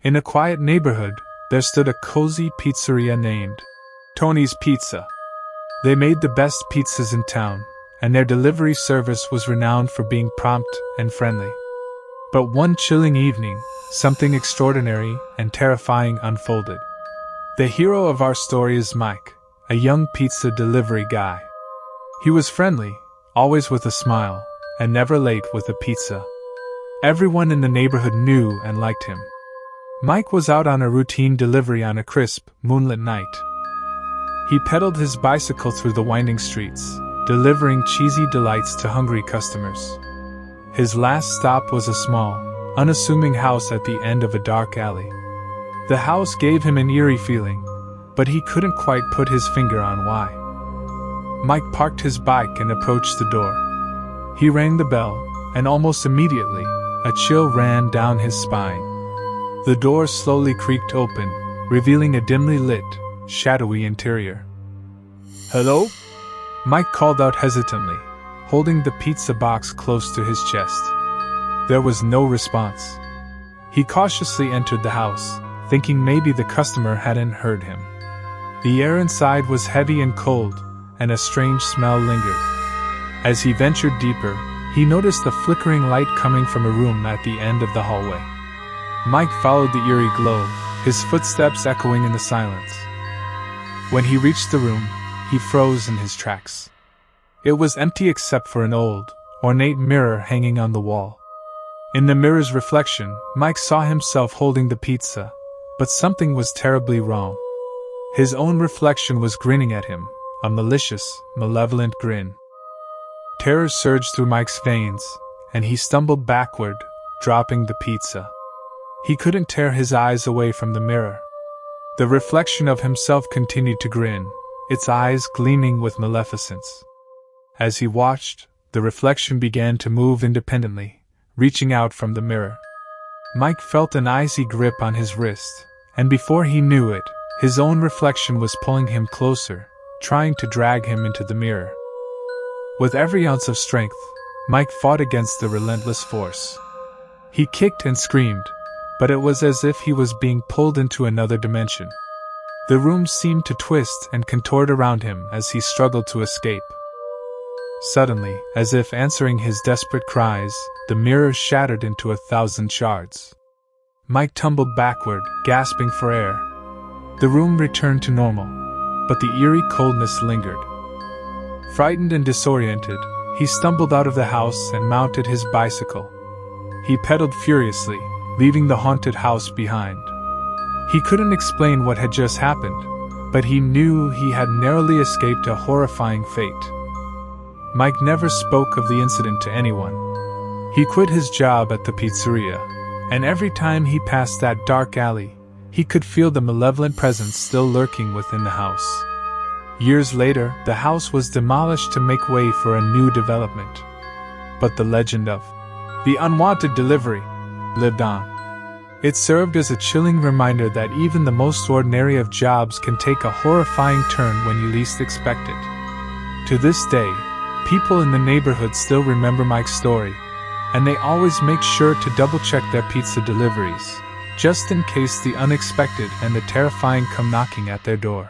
In a quiet neighborhood, there stood a cozy pizzeria named Tony's Pizza. They made the best pizzas in town, and their delivery service was renowned for being prompt and friendly. But one chilling evening, something extraordinary and terrifying unfolded. The hero of our story is Mike, a young pizza delivery guy. He was friendly, always with a smile, and never late with a pizza. Everyone in the neighborhood knew and liked him. Mike was out on a routine delivery on a crisp, moonlit night. He pedaled his bicycle through the winding streets, delivering cheesy delights to hungry customers. His last stop was a small, unassuming house at the end of a dark alley. The house gave him an eerie feeling, but he couldn't quite put his finger on why. Mike parked his bike and approached the door. He rang the bell, and almost immediately, a chill ran down his spine. The door slowly creaked open, revealing a dimly lit, shadowy interior. "Hello?" Mike called out hesitantly, holding the pizza box close to his chest. There was no response. He cautiously entered the house, thinking maybe the customer hadn't heard him. The air inside was heavy and cold, and a strange smell lingered. As he ventured deeper, he noticed a flickering light coming from a room at the end of the hallway. Mike followed the eerie glow, his footsteps echoing in the silence. When he reached the room, he froze in his tracks. It was empty except for an old, ornate mirror hanging on the wall. In the mirror's reflection, Mike saw himself holding the pizza, but something was terribly wrong. His own reflection was grinning at him, a malicious, malevolent grin. Terror surged through Mike's veins, and he stumbled backward, dropping the pizza. He couldn't tear his eyes away from the mirror. The reflection of himself continued to grin, its eyes gleaming with maleficence. As he watched, the reflection began to move independently, reaching out from the mirror. Mike felt an icy grip on his wrist, and before he knew it, his own reflection was pulling him closer, trying to drag him into the mirror. With every ounce of strength, Mike fought against the relentless force. He kicked and screamed, but it was as if he was being pulled into another dimension. The room seemed to twist and contort around him as he struggled to escape. Suddenly, as if answering his desperate cries, the mirror shattered into 1,000 shards. Mike tumbled backward, gasping for air. The room returned to normal, but the eerie coldness lingered. Frightened and disoriented, he stumbled out of the house and mounted his bicycle. He pedaled furiously, leaving the haunted house behind. He couldn't explain what had just happened, but he knew he had narrowly escaped a horrifying fate. Mike never spoke of the incident to anyone. He quit his job at the pizzeria, and every time he passed that dark alley, he could feel the malevolent presence still lurking within the house. Years later, the house was demolished to make way for a new development. But the legend of the unwanted delivery lived on. It served as a chilling reminder that even the most ordinary of jobs can take a horrifying turn when you least expect it. To this day, people in the neighborhood still remember Mike's story, and they always make sure to double-check their pizza deliveries, just in case the unexpected and the terrifying come knocking at their door.